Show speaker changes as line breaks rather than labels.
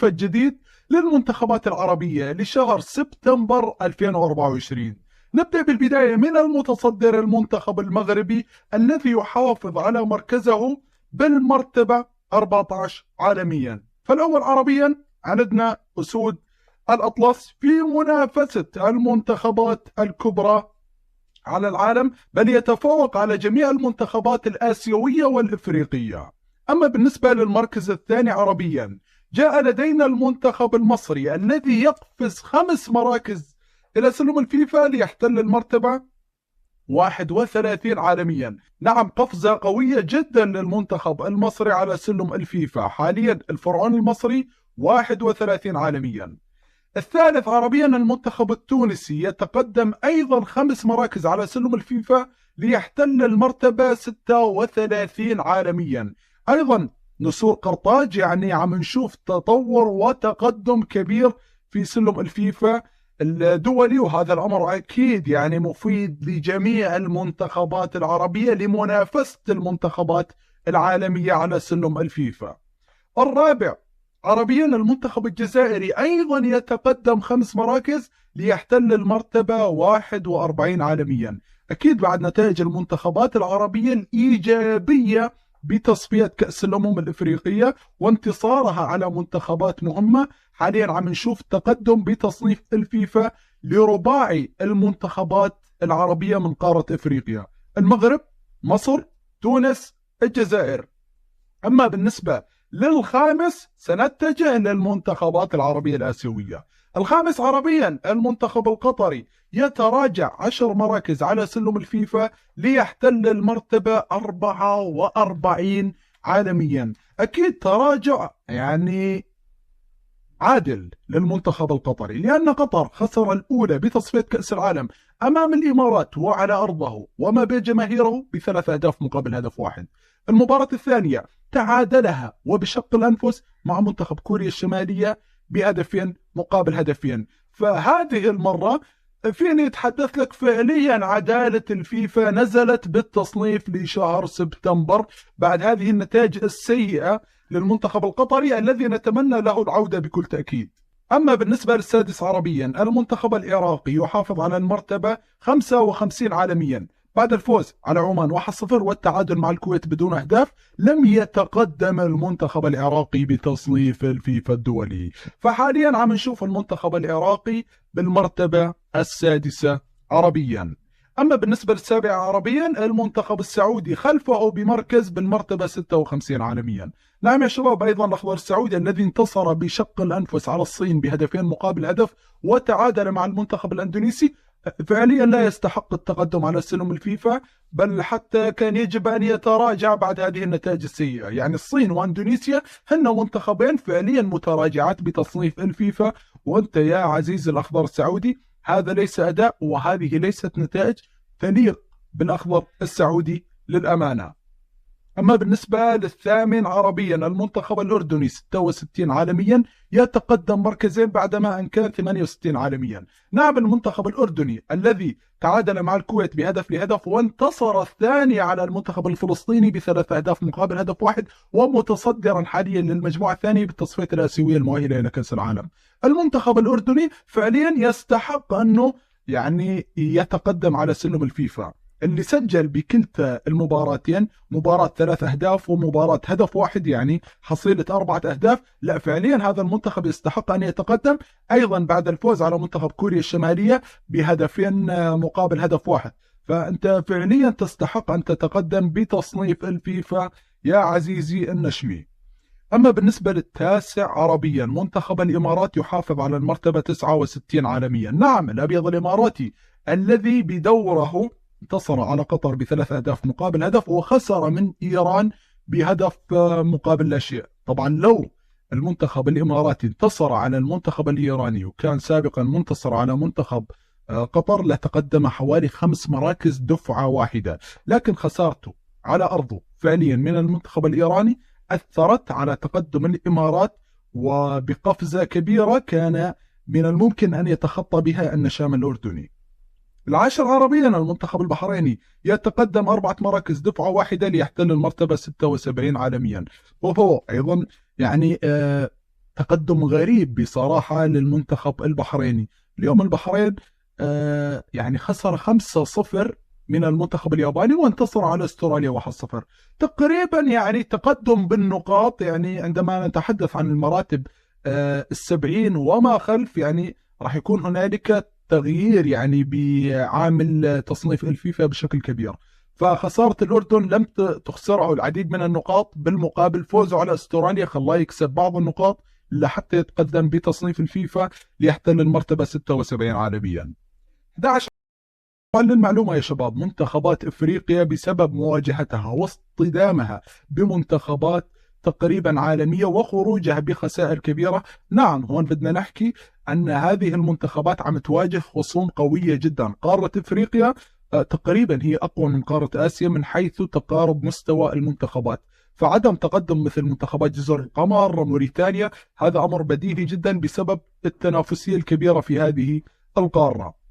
الفيفا الجديد للمنتخبات العربية لشهر سبتمبر 2024. نبدأ بالبداية من المتصدر المنتخب المغربي الذي يحافظ على مركزه بالمرتبة 14 عالميا. فالأول عربيا عندنا أسود الأطلس في منافسة المنتخبات الكبرى على العالم، بل يتفوق على جميع المنتخبات الآسيوية والإفريقية. أما بالنسبة للمركز الثاني عربيا، جاء لدينا المنتخب المصري الذي يقفز 5 مراكز إلى سلم الفيفا ليحتل المرتبة 31 عالميا. نعم، قفزة قوية جدا للمنتخب المصري على سلم الفيفا. حاليا الفرعون المصري 31 عالميا. الثالث عربيا المنتخب التونسي يتقدم أيضا 5 مراكز على سلم الفيفا ليحتل المرتبة 36 عالميا. أيضا نسور قرطاج، يعني عم نشوف تطور وتقدم كبير في سلم الفيفا الدولي، وهذا الأمر أكيد يعني مفيد لجميع المنتخبات العربية لمنافسة المنتخبات العالمية على سلم الفيفا. الرابع عربيا المنتخب الجزائري أيضا يتقدم 5 مراكز ليحتل المرتبة 41 عالميا. أكيد بعد نتائج المنتخبات العربية الإيجابية بتصفية كأس الأمم الإفريقية وانتصارها على منتخبات مهمة، حاليا عم نشوف تقدم بتصنيف الفيفا لرباعي المنتخبات العربية من قارة إفريقيا: المغرب، مصر، تونس، الجزائر. أما بالنسبة للخامس سنتجه للمنتخبات العربية الآسيوية. الخامس عربيا المنتخب القطري يتراجع 10 مراكز على سلم الفيفا ليحتل المرتبة 44 عالميا. أكيد تراجع يعني عادل للمنتخب القطري، لأن قطر خسر الأولى بتصفية كأس العالم أمام الإمارات وعلى أرضه وما بين جماهيره ب3 أهداف مقابل هدف واحد. المباراة الثانية تعادلها وبشق الأنفس مع منتخب كوريا الشمالية ب2 مقابل هدفين. فهذه المرة فيني أتحدث لك فعليا عدالة الفيفا نزلت بالتصنيف لشهر سبتمبر بعد هذه النتائج السيئة للمنتخب القطري الذي نتمنى له العودة بكل تأكيد. أما بالنسبة للسادس عربيا، المنتخب العراقي يحافظ على المرتبة 55 عالميا بعد الفوز على عمان 1-0 والتعادل مع الكويت بدون أهداف. لم يتقدم المنتخب العراقي بتصنيف الفيفا الدولي، فحاليا عم نشوف المنتخب العراقي بالمرتبة السادسة عربيا. أما بالنسبة للسابع عربيا، المنتخب السعودي خلفه بمركز بالمرتبة 56 عالميا. نعم يا شباب، أيضا الأخضر السعودي الذي انتصر بشق الأنفس على الصين ب2 مقابل هدف وتعادل مع المنتخب الأندونيسي فعليا لا يستحق التقدم على سلم الفيفا، بل حتى كان يجب أن يتراجع بعد هذه النتائج السيئة. يعني الصين وأندونيسيا هن منتخبين فعليا متراجعات بتصنيف الفيفا، وأنت يا عزيز الأخضر السعودي هذا ليس أداء وهذه ليست نتائج تليق بالأخضر السعودي للأمانة. أما بالنسبة للثامن عربيا، المنتخب الأردني 66 عالميا يتقدم مركزين بعدما أن كان 68 عالميا. نعم، المنتخب الأردني الذي تعادل مع الكويت ب1-0 وانتصر الثاني على المنتخب الفلسطيني ب3 أهداف مقابل هدف واحد ومتصدرا حاليا للمجموعة الثانية بالتصفية الآسيوية المؤهلة إلى كأس العالم. المنتخب الأردني فعليا يستحق أنه يعني يتقدم على سلم الفيفا، اللي سجل بكلتا المباراتين مباراة 3 أهداف ومباراة هدف واحد، يعني حصيلة 4 أهداف. لا فعليا هذا المنتخب يستحق أن يتقدم أيضا بعد الفوز على منتخب كوريا الشمالية ب2 مقابل هدف واحد. فأنت فعليا تستحق أن تتقدم بتصنيف الفيفا يا عزيزي النشمي. أما بالنسبة للتاسع عربيا، منتخب الإمارات يحافظ على المرتبة 69 عالميا. نعم، الأبيض الإماراتي الذي بدوره انتصر على قطر ب3 أهداف مقابل هدف وخسر من إيران بهدف مقابل لا شيء. طبعا لو المنتخب الإماراتي انتصر على المنتخب الإيراني وكان سابقا منتصر على منتخب قطر لتقدم حوالي 5 مراكز دفعة واحدة، لكن خسارته على أرضه فعليا من المنتخب الإيراني أثرت على تقدم الإمارات، وبقفزة كبيرة كان من الممكن أن يتخطى بها النشام الأردني. العاشر عربيا، المنتخب البحريني يتقدم 4 مراكز دفعة واحدة ليحتل المرتبة 76 عالميا، وهو أيضا يعني تقدم غريب بصراحة للمنتخب البحريني. اليوم البحرين يعني خسر 5-0 من المنتخب الياباني، وانتصر على استراليا 1-0. تقريبا يعني تقدم بالنقاط. يعني عندما نتحدث عن المراتب 70 وما خلف، يعني راح يكون هنالك تغيير يعني بعامل تصنيف الفيفا بشكل كبير. فخسارة الأردن لم تخسره العديد من النقاط، بالمقابل فوزه على استراليا خلاه يكسب بعض النقاط لحتى يتقدم بتصنيف الفيفا ليحتل المرتبة 76 عالميا. 11 للمعلومة يا شباب، منتخبات افريقيا بسبب مواجهتها واصطدامها بمنتخبات تقريبا عالمية وخروجها بخسائر كبيرة. نعم، هون بدنا نحكي أن هذه المنتخبات عم تواجه خصوم قوية جدا. قارة افريقيا تقريبا هي أقوى من قارة آسيا من حيث تقارب مستوى المنتخبات. فعدم تقدم مثل منتخبات جزر القمر، موريتانيا، هذا أمر بديهي جدا بسبب التنافسية الكبيرة في هذه القارة.